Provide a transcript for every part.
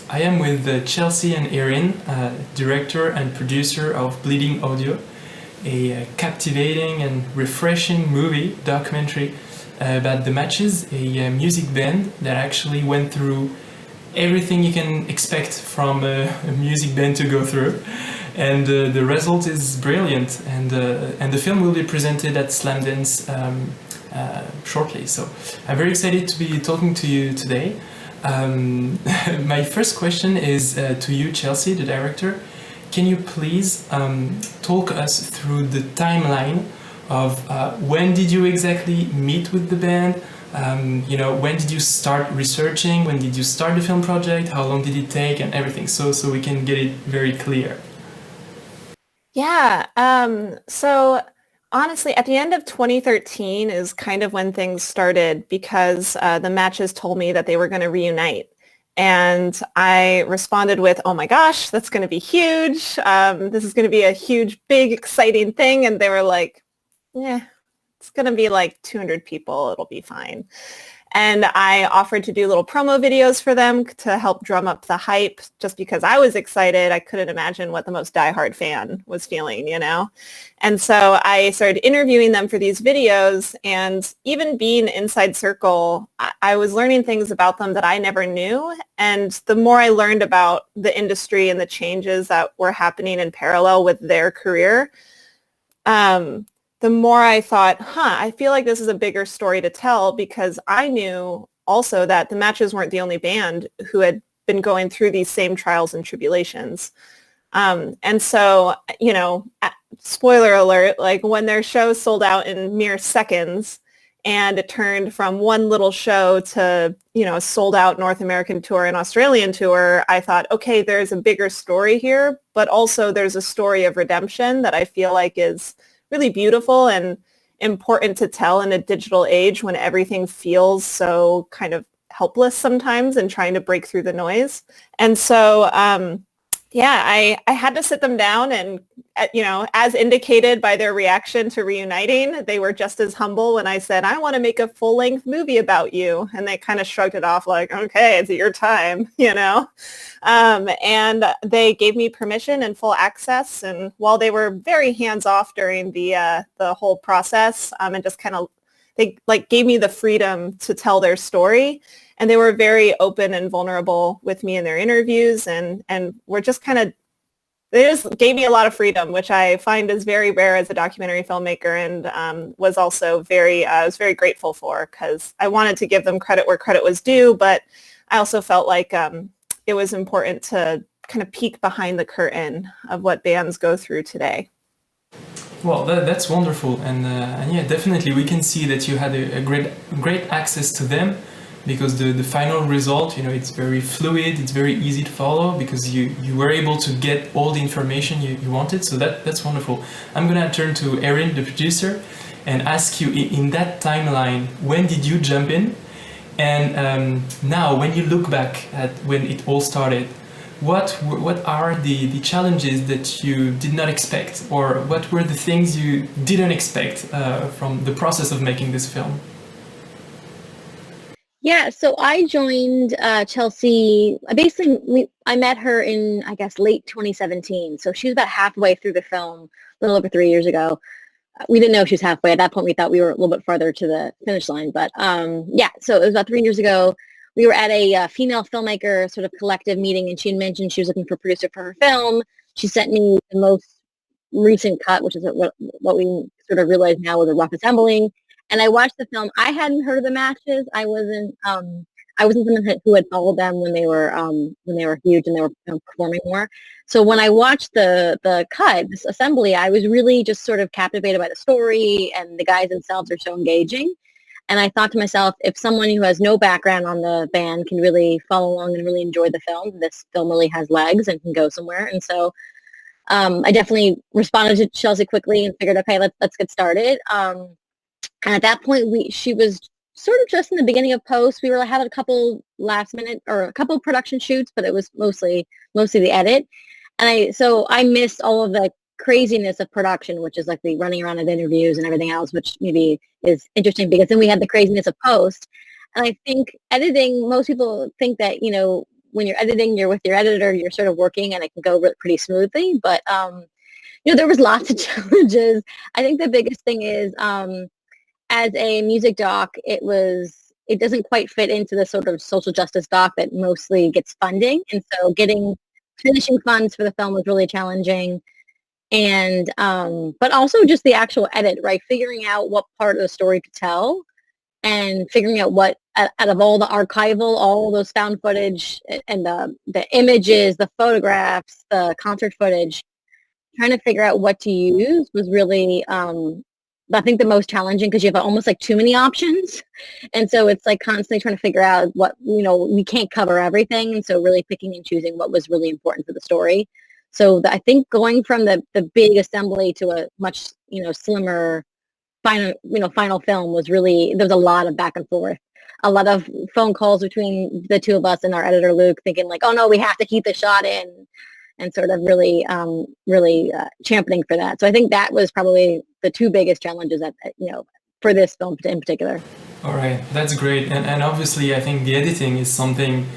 I am with Chelsea and Erin, director and producer of Bleeding Audio, a captivating and refreshing movie documentary about the Matches, a music band that actually went through everything you can expect from a music band to go through. And the result is brilliant, and the film will be presented at Slamdance shortly. So I'm very excited to be talking to you today. My first question is to you, Chelsea, the director. Can you please talk us through the timeline of when did you exactly meet with the band? When did you start researching? When did you start the film project? How long did it take, and everything? So we can get it very clear. Yeah. So honestly, at the end of 2013 is kind of when things started because the Matches told me that they were going to reunite. And I responded with, oh my gosh, that's going to be huge. This is going to be a huge, big, exciting thing. And they were like, yeah, it's going to be like 200 people. It'll be fine. And I offered to do little promo videos for them to help drum up the hype just because I was excited. I couldn't imagine what the most diehard fan was feeling, you know? And so I started interviewing them for these videos, and even being inside circle, I was learning things about them that I never knew. And the more I learned about the industry and the changes that were happening in parallel with their career, the more I thought, I feel like this is a bigger story to tell, because I knew also that the Matches weren't the only band who had been going through these same trials and tribulations. And so, spoiler alert, like when their show sold out in mere seconds and it turned from one little show to, a sold out North American tour and Australian tour, I thought, okay, there's a bigger story here, but also there's a story of redemption that I feel like is really beautiful and important to tell in a digital age when everything feels so kind of helpless sometimes and trying to break through the noise. And so, I had to sit them down and, as indicated by their reaction to reuniting, they were just as humble when I said, I want to make a full-length movie about you. And they kind of shrugged it off like, okay, it's your time, And they gave me permission and full access. And while they were very hands-off during the whole process, and just kind of, they gave me the freedom to tell their story. And they were very open and vulnerable with me in their interviews, and were just they just gave me a lot of freedom, which I find is very rare as a documentary filmmaker, and was also I was very grateful for, because I wanted to give them credit where credit was due, but I also felt like it was important to kind of peek behind the curtain of what bands go through today. Well, that's wonderful, and yeah, definitely we can see that you had a great access to them, because the final result, it's very fluid, it's very easy to follow, because you were able to get all the information you wanted. So that's wonderful. I'm gonna turn to Erin, the producer, and ask you, in that timeline, when did you jump in? And now, when you look back at when it all started, what are the challenges that you did not expect, or what were the things you didn't expect from the process of making this film? Yeah, so I joined Chelsea. I met her in, I guess, late 2017. So she was about halfway through the film, a little over 3 years ago. We didn't know she was halfway. At that point, we thought we were a little bit farther to the finish line. But so it was about 3 years ago. We were at a female filmmaker sort of collective meeting, and she had mentioned she was looking for a producer for her film. She sent me the most recent cut, which is what we sort of realize now was a rough assembling. And I watched the film. I hadn't heard of the Matches. I wasn't someone who had followed them when they were huge and they were performing more. So when I watched the cut, this assembly, I was really just sort of captivated by the story, and the guys themselves are so engaging. And I thought to myself, if someone who has no background on the band can really follow along and really enjoy the film, this film really has legs and can go somewhere. And so I definitely responded to Chelsea quickly and figured, okay, let's get started. And at that point, she was sort of just in the beginning of post. We were having a couple last minute or a couple production shoots, but it was mostly the edit. And I missed all of the craziness of production, which is like the running around of interviews and everything else, which maybe is interesting, because then we had the craziness of post. And I think editing, most people think that, when you're editing, you're with your editor, you're sort of working and it can go pretty smoothly. But, there was lots of challenges. I think the biggest thing is, as a music doc, it doesn't quite fit into the sort of social justice doc that mostly gets funding. And so finishing funds for the film was really challenging. And, but also just the actual edit, right? Figuring out what part of the story to tell and figuring out what, out of all the archival, all those found footage and the images, the photographs, the concert footage, trying to figure out what to use was really, I think the most challenging because you have almost like too many options. And so it's like constantly trying to figure out what, we can't cover everything. And so really picking and choosing what was really important for the story. So I think going from the big assembly to a much, slimmer final film was really, there was a lot of back and forth. A lot of phone calls between the two of us and our editor, Luke, thinking like, oh no, we have to keep the shot in. And sort of really championing for that. So I think that was probably the two biggest challenges that, for this film in particular. All right, that's great. And obviously, I think the editing is something,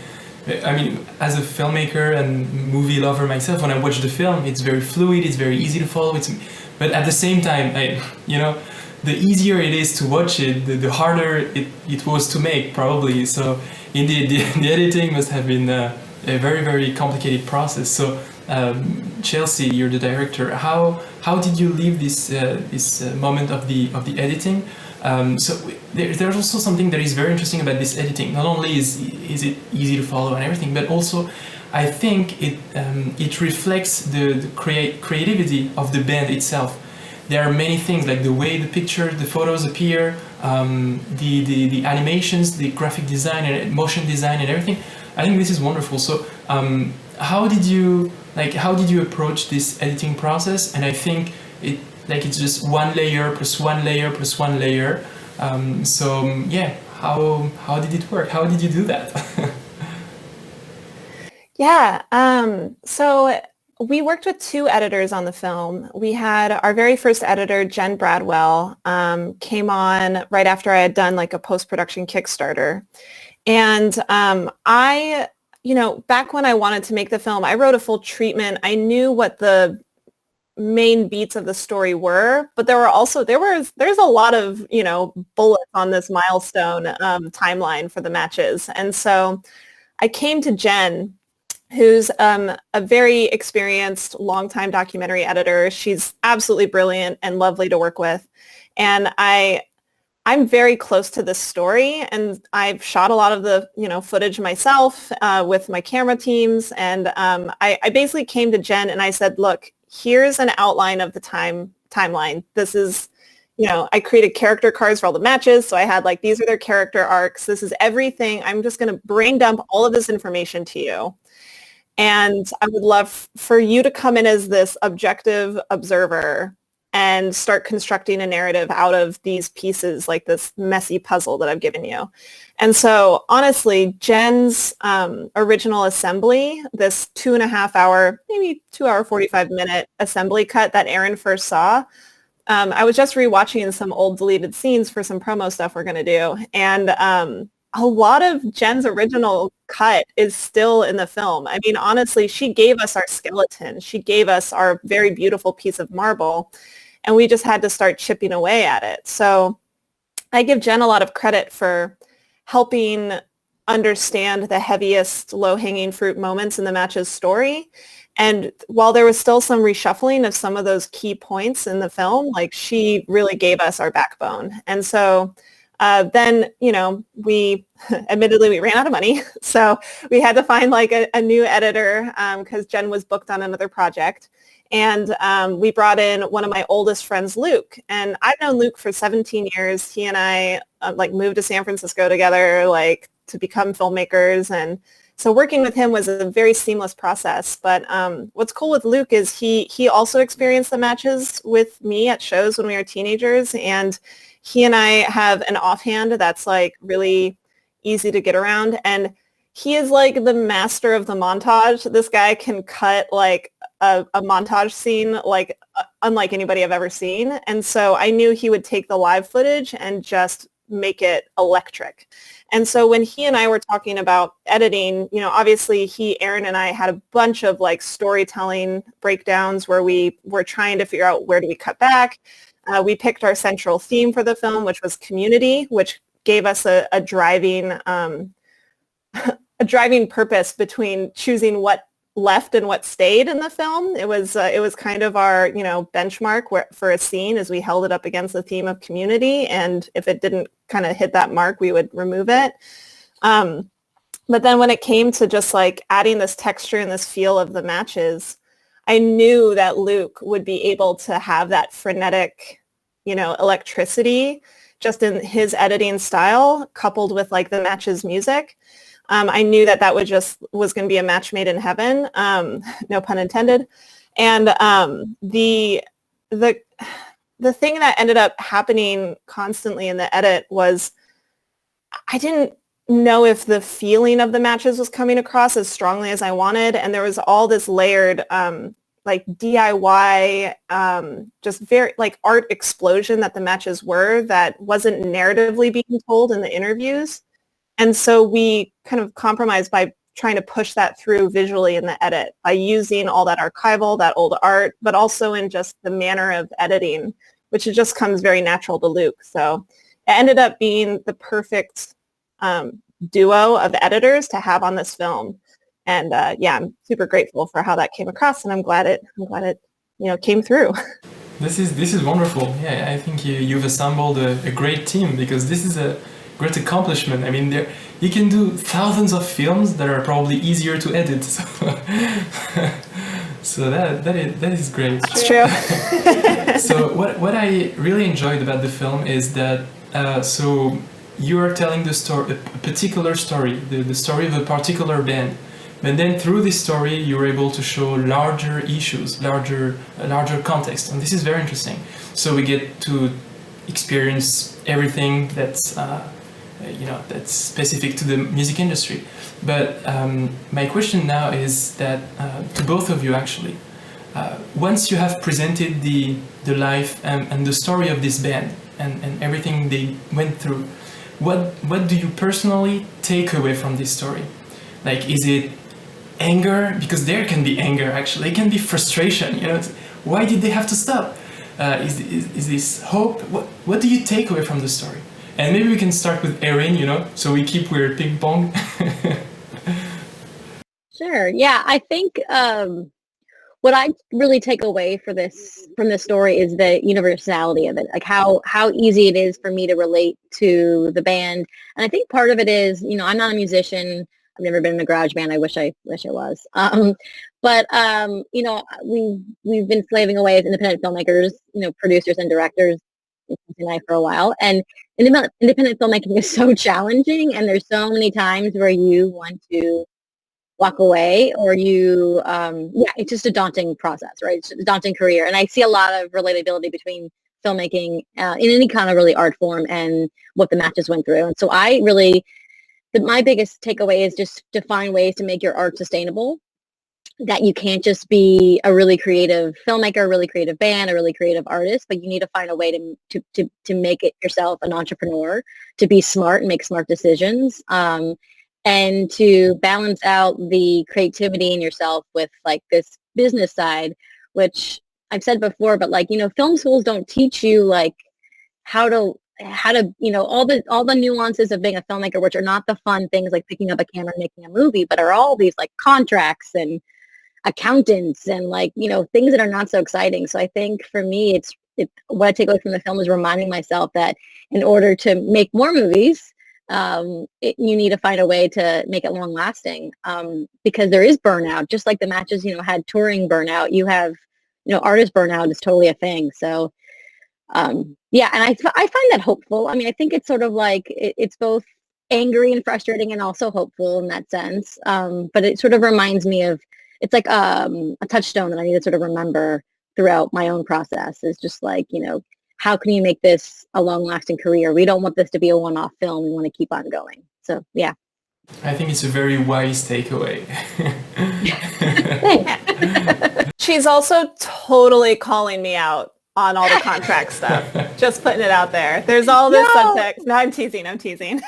I mean, as a filmmaker and movie lover myself, when I watch the film, it's very fluid, it's very easy to follow. But at the same time, the easier it is to watch it, the harder it was to make, probably. So indeed, the editing must have been a very, very complicated process. So Chelsea, you're the director. How did you leave this moment of the editing? So there's also something that is very interesting about this editing. Not only is it easy to follow and everything, but also I think it reflects the creativity of the band itself. There are many things like the way the picture, the photos appear, the animations, the graphic design and motion design and everything. I think this is wonderful. So how did you approach this editing process? And I think it's just one layer plus one layer plus one layer. How did it work? How did you do that? Yeah. So we worked with two editors on the film. We had our very first editor, Jen Bradwell, came on right after I had done like a post-production Kickstarter. And back when I wanted to make the film, I wrote a full treatment. I knew what the main beats of the story were, but there's a lot of, bullets on this milestone timeline for the matches. And so I came to Jen, who's a very experienced, longtime documentary editor. She's absolutely brilliant and lovely to work with. And I'm very close to this story, and I've shot a lot of the, footage myself with my camera teams. And I basically came to Jen and I said, look, here's an outline of the timeline. This is, I created character cards for all the matches. So I had like, these are their character arcs. This is everything. I'm just going to brain dump all of this information to you. And I would love for you to come in as this objective observer and start constructing a narrative out of these pieces, like this messy puzzle that I've given you. And so honestly, Jen's original assembly, this 2.5 hour, maybe 2 hour, 45 minute assembly cut that Erin first saw, I was just rewatching some old deleted scenes for some promo stuff we're going to do. And a lot of Jen's original cut is still in the film. I mean, honestly, she gave us our skeleton. She gave us our very beautiful piece of marble, and we just had to start chipping away at it. So I give Jen a lot of credit for helping understand the heaviest low-hanging fruit moments in the match's story. And while there was still some reshuffling of some of those key points in the film, like she really gave us our backbone. And so then, we admittedly, we ran out of money. So we had to find like a new editor because Jen was booked on another project. And we brought in one of my oldest friends, Luke. And I've known Luke for 17 years. He and I moved to San Francisco together, to become filmmakers. And so working with him was a very seamless process. But what's cool with Luke is he also experienced the matches with me at shows when we were teenagers. And he and I have an offhand that's really easy to get around. And he is the master of the montage. This guy can cut a montage scene unlike anybody I've ever seen. And so I knew he would take the live footage and just make it electric. And so when he and I were talking about editing, obviously Aaron and I had a bunch of like storytelling breakdowns where we were trying to figure out where do we cut back. We picked our central theme for the film, which was community, which gave us a driving a driving purpose between choosing what left and what stayed in the film. It was kind of our benchmark for a scene, as we held it up against the theme of community, and if it didn't kind of hit that mark, we would remove it. But then when it came to just like adding this texture and this feel of the matches, I knew that Luke would be able to have that frenetic, electricity just in his editing style, coupled with like the matches music. I knew that was going to be a match made in heaven, no pun intended. And the thing that ended up happening constantly in the edit was I didn't know if the feeling of the matches was coming across as strongly as I wanted, and there was all this layered like DIY, just very like art explosion that the matches were that wasn't narratively being told in the interviews. And so we kind of compromised by trying to push that through visually in the edit by using all that archival, that old art, but also in just the manner of editing, which it just comes very natural to Luke. So it ended up being the perfect duo of editors to have on this film. And I'm super grateful for how that came across, and I'm glad it came through. This is wonderful. Yeah, I think you've assembled a great team, because this is a great accomplishment. I mean, you can do thousands of films that are probably easier to edit. So that is great. That's true. So what I really enjoyed about the film is that so you are telling the story, a particular story, the story of a particular band. But then through this story, you're able to show larger issues, larger context, and this is very interesting. So we get to experience everything that's that's specific to the music industry. But my question now is that to both of you actually, once you have presented the life and the story of this band and everything they went through, what do you personally take away from this story? Like, is it anger? Because there can be anger, actually. It can be frustration. Why did they have to stop? Is this hope? What do you take away from the story? And maybe we can start with Erin, so we keep weird ping pong. Sure. Yeah, I think what I really take away from this story is the universality of it, like how easy it is for me to relate to the band. And I think part of it is, I'm not a musician. I've never been in a garage band. I wish I was. But we've been slaving away as independent filmmakers, producers and directors and I for a while. And independent filmmaking is so challenging, and there's so many times where you want to walk away, or it's just a daunting process, right? It's a daunting career. And I see a lot of relatability between filmmaking in any kind of really art form and what the matches went through. And so my biggest takeaway is just to find ways to make your art sustainable, that you can't just be a really creative filmmaker, a really creative band, a really creative artist, but you need to find a way to make it yourself an entrepreneur, to be smart and make smart decisions, and to balance out the creativity in yourself with like this business side, which I've said before, but like, film schools don't teach you like how to all the nuances of being a filmmaker, which are not the fun things like picking up a camera and making a movie, but are all these like contracts and accountants and like, things that are not so exciting. So I think for me, it's what I take away from the film is reminding myself that in order to make more movies, you need to find a way to make it long lasting, because there is burnout, just like the matches, had touring burnout. You have, artist burnout is totally a thing. So and I find that hopeful. I mean, I think it's sort of like it's both angry and frustrating and also hopeful in that sense. But it sort of reminds me of, it's like a touchstone that I need to sort of remember throughout my own process, is just like, how can you make this a long-lasting career? We don't want this to be a one-off film. We want to keep on going. So, yeah. I think it's a very wise takeaway. She's also totally calling me out on all the contract stuff. Just putting it out there. There's all this subtext. No, I'm teasing.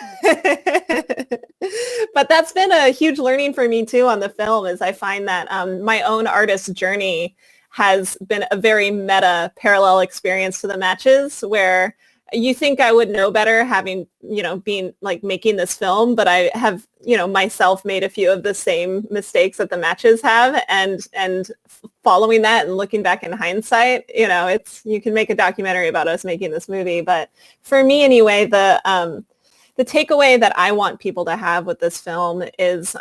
But that's been a huge learning for me too on the film, is I find that my own artist journey has been a very meta parallel experience to the matches, where you think I would know better having, been like making this film, but I have, myself made a few of the same mistakes that the matches have, and following that and looking back in hindsight, you can make a documentary about us making this movie. But for me anyway, the takeaway that I want people to have with this film is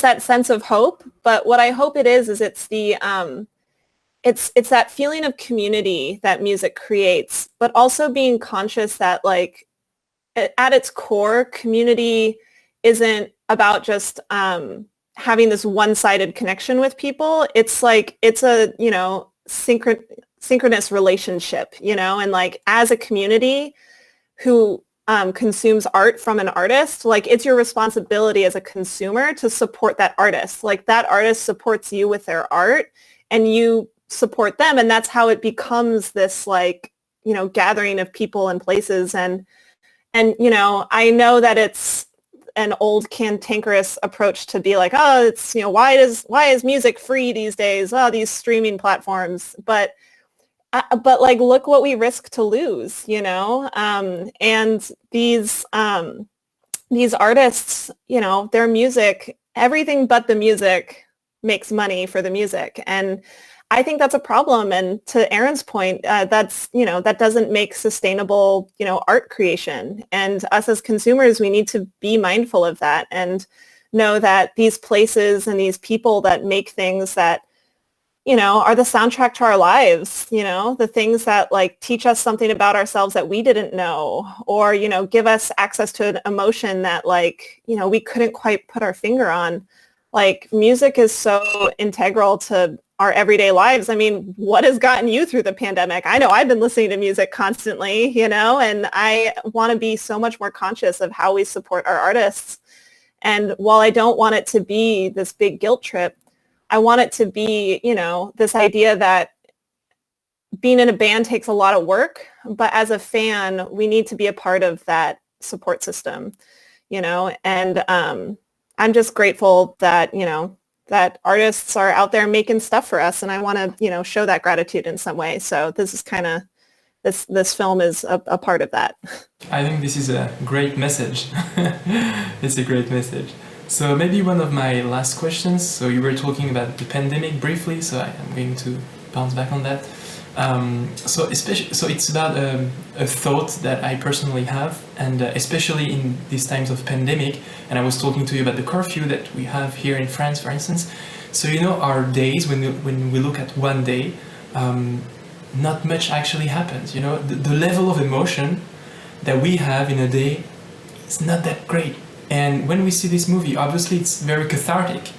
that sense of hope. But what I hope it is it's the it's that feeling of community that music creates, but also being conscious that, like, at its core, community isn't about just having this one-sided connection with people. It's like, it's a, synchronous relationship, and like, as a community who consumes art from an artist, like, it's your responsibility as a consumer to support that artist. Like, that artist supports you with their art and you support them. And that's how it becomes this, like, gathering of people and places. And I know that it's an old cantankerous approach to be like, oh, it's, why is music free these days? Oh, these streaming platforms. But like, look what we risk to lose, and these artists, their music, everything but the music makes money for the music. And I think that's a problem. And to Erin's point, that's, that doesn't make sustainable, art creation. And us as consumers, we need to be mindful of that and know that these places and these people that make things that, are the soundtrack to our lives, the things that, like, teach us something about ourselves that we didn't know, or, give us access to an emotion that, like, we couldn't quite put our finger on. Like, music is so integral to our everyday lives. I mean, what has gotten you through the pandemic? I know I've been listening to music constantly, and I want to be so much more conscious of how we support our artists. And while I don't want it to be this big guilt trip, I want it to be, this idea that being in a band takes a lot of work, but as a fan, we need to be a part of that support system, and I'm just grateful that, that artists are out there making stuff for us, and I want to, show that gratitude in some way. So this is kind of, this film is a part of that. I think this is a great message. It's a great message. So maybe one of my last questions. So you were talking about the pandemic briefly, so I'm going to bounce back on that. So it's about a thought that I personally have, and especially in these times of pandemic. And I was talking to you about the curfew that we have here in France, for instance. So our days, when we look at one day, not much actually happens. The level of emotion that we have in a day is not that great. And when we see this movie, obviously it's very cathartic.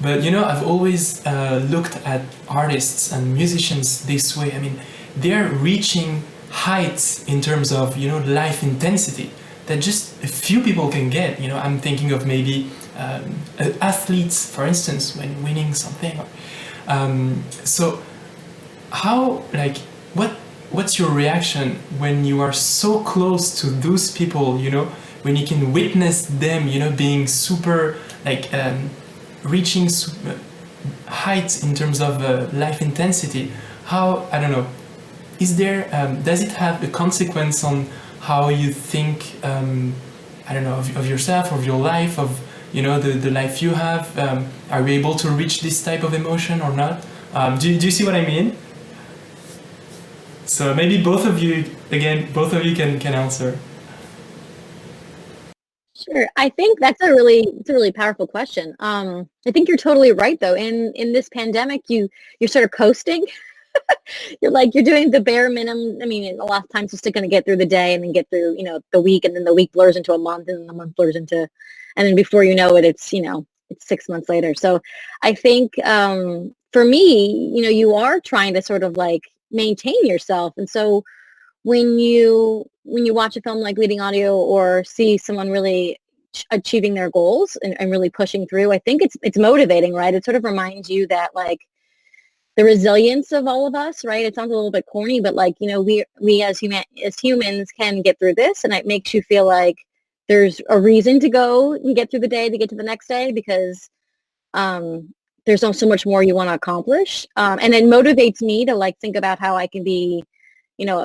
But I've always looked at artists and musicians this way. I mean, they're reaching heights in terms of life intensity that just a few people can get. I'm thinking of maybe athletes, for instance, when winning something. So how, like, what's your reaction when you are so close to those people? When you can witness them, being super, like, reaching heights in terms of life intensity. How, I don't know, is there, does it have a consequence on how you think, I don't know, of yourself, of your life, of, the life you have? Are you able to reach this type of emotion or not? Do you see what I mean? So maybe both of you can answer. Sure. I think that's a really powerful question. I think you're totally right, though. In this pandemic, you're sort of coasting. You're doing the bare minimum. I mean, a lot of times just going to get through the day and then get through, the week, and then the week blurs into a month, and then the month blurs into, and then before you know it, it's 6 months later. So I think for me, you are trying to sort of, like, maintain yourself. And so when you watch a film like Bleeding Audio, or see someone really achieving their goals and really pushing through, I think it's motivating, right? It sort of reminds you that, like, the resilience of all of us, right? It sounds a little bit corny, but like, we as humans can get through this, and it makes you feel like there's a reason to go and get through the day to get to the next day, because there's so much more you want to accomplish. And it motivates me to like think about how I can be,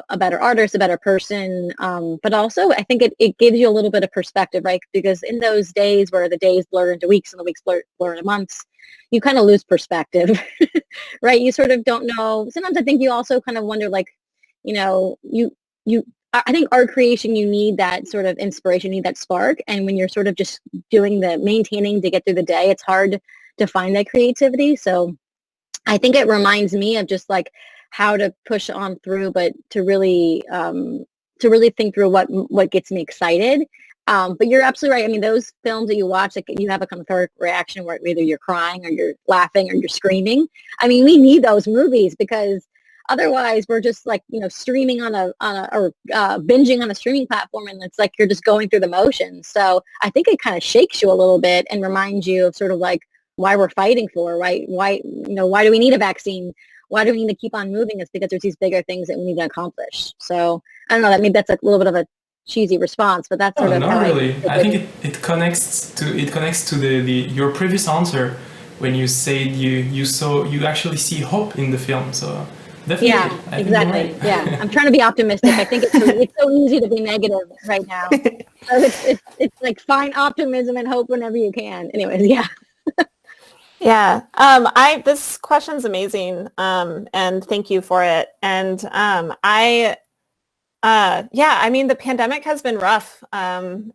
a better artist, a better person. But also I think it gives you a little bit of perspective, right? Because in those days where the days blur into weeks and the weeks blur into months, you kind of lose perspective, right? You sort of don't know. Sometimes I think you also kind of wonder, like, I think art creation, you need that sort of inspiration, you need that spark. And when you're sort of just doing the maintaining to get through the day, it's hard to find that creativity. So I think it reminds me of just like how to push on through, but to really think through what gets me excited. But you're absolutely right. I mean, those films that you watch, like, you have a cathartic reaction where either you're crying or you're laughing or you're screaming. I mean, we need those movies, because otherwise we're just like, streaming or binging on a streaming platform, and it's like you're just going through the motions. So I think it kind of shakes you a little bit and reminds you of sort of like why we're fighting for, right? Why do we need a vaccine? Why do we need to keep on moving? It's because there's these bigger things that we need to accomplish. So I don't know, maybe that's a little bit of a cheesy response, but that's sort of not how really. I think it connects to the your previous answer when you said you actually see hope in the film. So definitely. Yeah, exactly. Right. Yeah, I'm trying to be optimistic. I think it's so easy to be negative right now. So it's like find optimism and hope whenever you can. Anyways, yeah. Yeah. This question's amazing. And thank you for it. And I mean, the pandemic has been rough. And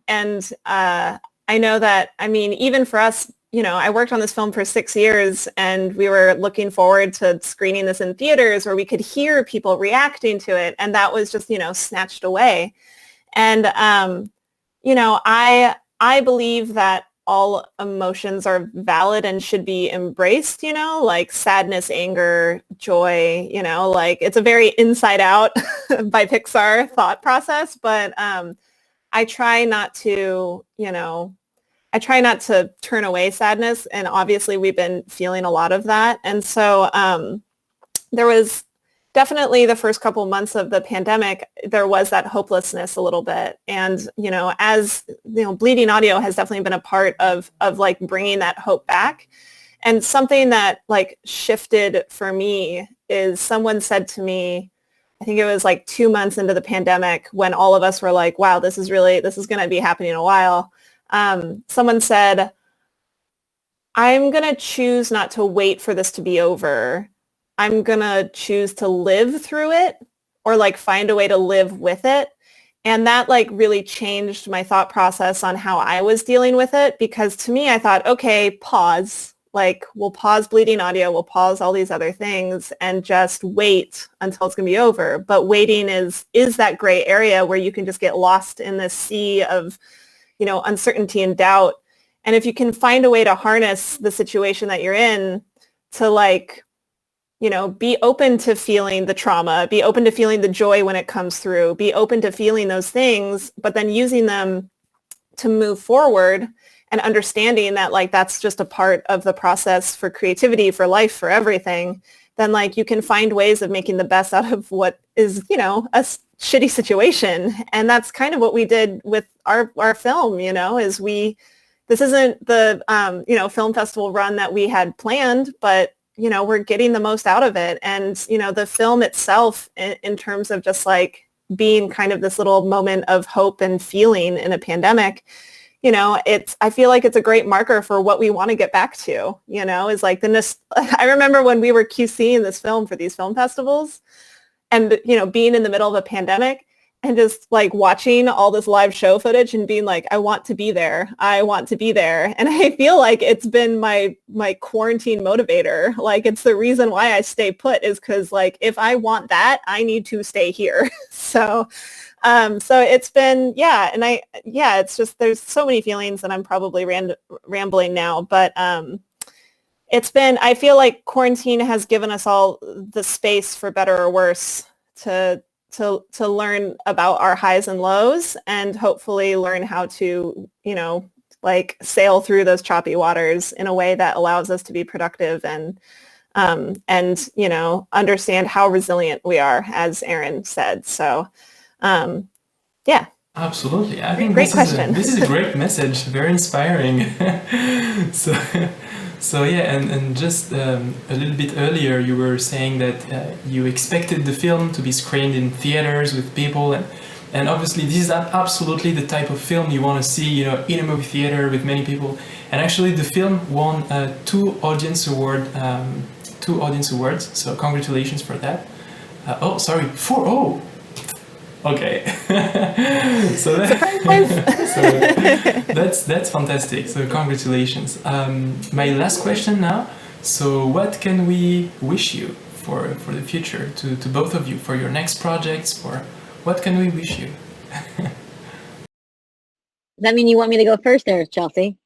I know that, I mean, even for us, I worked on this film for 6 years, and we were looking forward to screening this in theaters where we could hear people reacting to it. And that was just, snatched away. And, I believe that all emotions are valid and should be embraced, like sadness, anger, joy, like it's a very Inside Out by Pixar thought process. But I try not to, turn away sadness. And obviously we've been feeling a lot of that. And so there was definitely the first couple months of the pandemic, there was that hopelessness a little bit. And, as, Bleeding Audio has definitely been a part of like bringing that hope back. And something that like shifted for me is someone said to me, I think it was like 2 months into the pandemic when all of us were like, wow, this is going to be happening in a while. Someone said, I'm going to choose not to wait for this to be over. I'm going to choose to live through it, or like find a way to live with it. And that like really changed my thought process on how I was dealing with it, because to me, I thought, okay, pause, like we'll pause Bleeding Audio, we'll pause all these other things and just wait until it's going to be over. But waiting is that gray area where you can just get lost in this sea of, uncertainty and doubt. And if you can find a way to harness the situation that you're in to like, be open to feeling the trauma, be open to feeling the joy when it comes through, be open to feeling those things, but then using them to move forward and understanding that like that's just a part of the process for creativity, for life, for everything, then like you can find ways of making the best out of what is, a shitty situation. And that's kind of what we did with our film, this isn't the, film festival run that we had planned, but we're getting the most out of it. And, the film itself in terms of just like being kind of this little moment of hope and feeling in a pandemic, I feel like it's a great marker for what we want to get back to, is like I remember when we were QCing this film for these film festivals and, being in the middle of a pandemic and just like watching all this live show footage and being like, I want to be there. I want to be there. And I feel like it's been my quarantine motivator. Like it's the reason why I stay put is because like, if I want that, I need to stay here. So it's been, it's just, there's so many feelings and I'm probably rambling now, but I feel like quarantine has given us all the space, for better or worse, to learn about our highs and lows and hopefully learn how to, like sail through those choppy waters in a way that allows us to be productive and and, understand how resilient we are, as Erin said. So, yeah. Absolutely. I think Great question. This is a great message, very inspiring. so, so yeah, and just a little bit earlier, you were saying that you expected the film to be screened in theaters with people, and obviously this is absolutely the type of film you want to see, in a movie theater with many people. And actually, the film won two audience awards. So congratulations for that. Four. Okay. so that's fantastic. So congratulations. My last question now. So what can we wish you for the future, to both of you, for your next projects? What can we wish you? Does that mean you want me to go first there, Chelsea?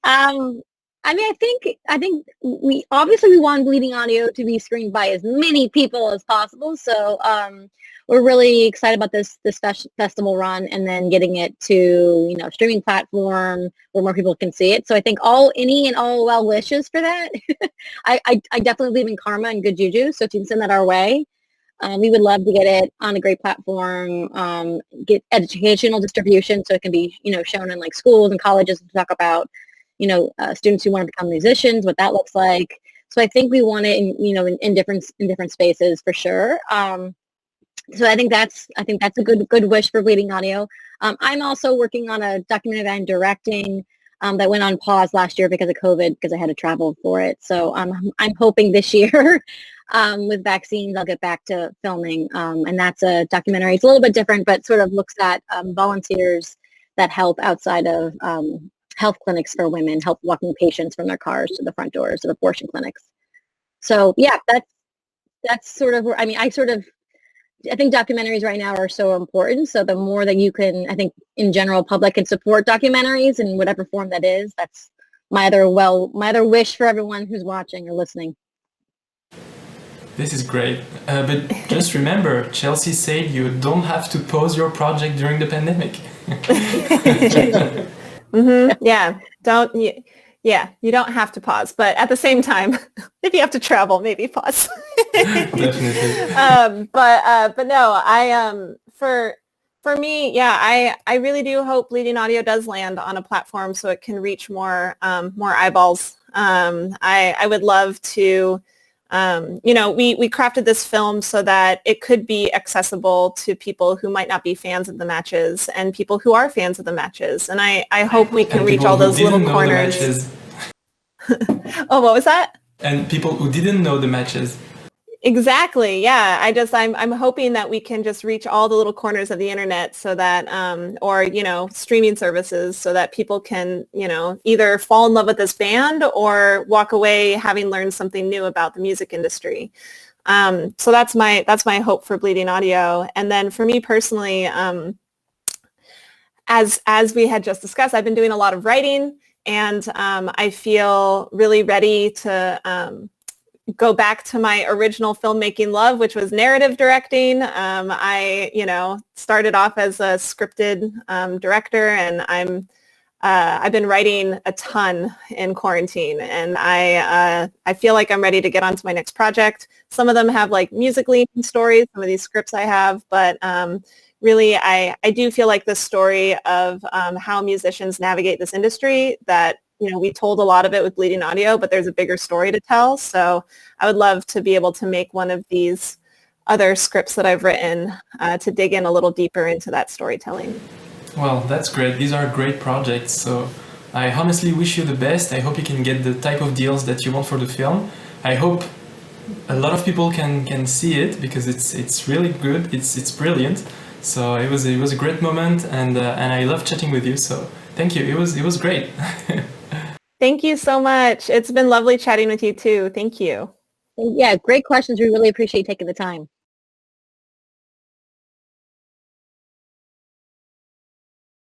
I think we want Bleeding Audio to be screened by as many people as possible. So we're really excited about this festival run, and then getting it to streaming platform where more people can see it. So I think all well wishes for that. I definitely believe in karma and good juju. So if you can send that our way, we would love to get it on a great platform, get educational distribution so it can be shown in like schools and colleges to talk about students who want to become musicians, what that looks like. So I think we want it in different spaces for sure. So I think that's a good wish for Bleeding Audio. I'm also working on a documentary that I'm directing that went on pause last year because of COVID, because I had to travel for it. So I'm hoping this year with vaccines I'll get back to filming, and that's a documentary. It's a little bit different, but sort of looks at volunteers that help outside of health clinics for women, help walking patients from their cars to the front doors of abortion clinics. So yeah, that's sort of where, I think documentaries right now are so important. So the more that you can, I think in general, public can support documentaries in whatever form that is. That's my other wish for everyone who's watching or listening. This is great. But just remember, Chelsea said you don't have to pause your project during the pandemic. Yeah. You don't have to pause, but at the same time, if you have to travel, maybe pause. Definitely. But no, for me, yeah, I really do hope Bleeding Audio does land on a platform so it can reach more eyeballs. I would love to. We crafted this film so that it could be accessible to people who might not be fans of the matches and people who are fans of the matches. And I hope we can reach all those little corners. Oh, what was that? And people who didn't know the matches. Exactly. Yeah. I'm hoping that we can just reach all the little corners of the internet so that, or, streaming services so that people can, either fall in love with this band or walk away having learned something new about the music industry. So that's my hope for Bleeding Audio. And then for me personally, as we had just discussed, I've been doing a lot of writing, and I feel really ready to go back to my original filmmaking love, which was narrative directing. I started off as a scripted director, and I've been writing a ton in quarantine, and I feel like I'm ready to get on to my next project. Some of them have like musically stories, some of these scripts I have, but really I do feel like the story of how musicians navigate this industry, that we told a lot of it with Bleeding Audio, but there's a bigger story to tell. So I would love to be able to make one of these other scripts that I've written to dig in a little deeper into that storytelling. Well, that's great. These are great projects. So I honestly wish you the best. I hope you can get the type of deals that you want for the film. I hope a lot of people can see it, because it's really good. It's brilliant. So it was a great moment, and I love chatting with you. So thank you. It was great. Thank you so much. It's been lovely chatting with you too. Thank you. Yeah, great questions. We really appreciate you taking the time.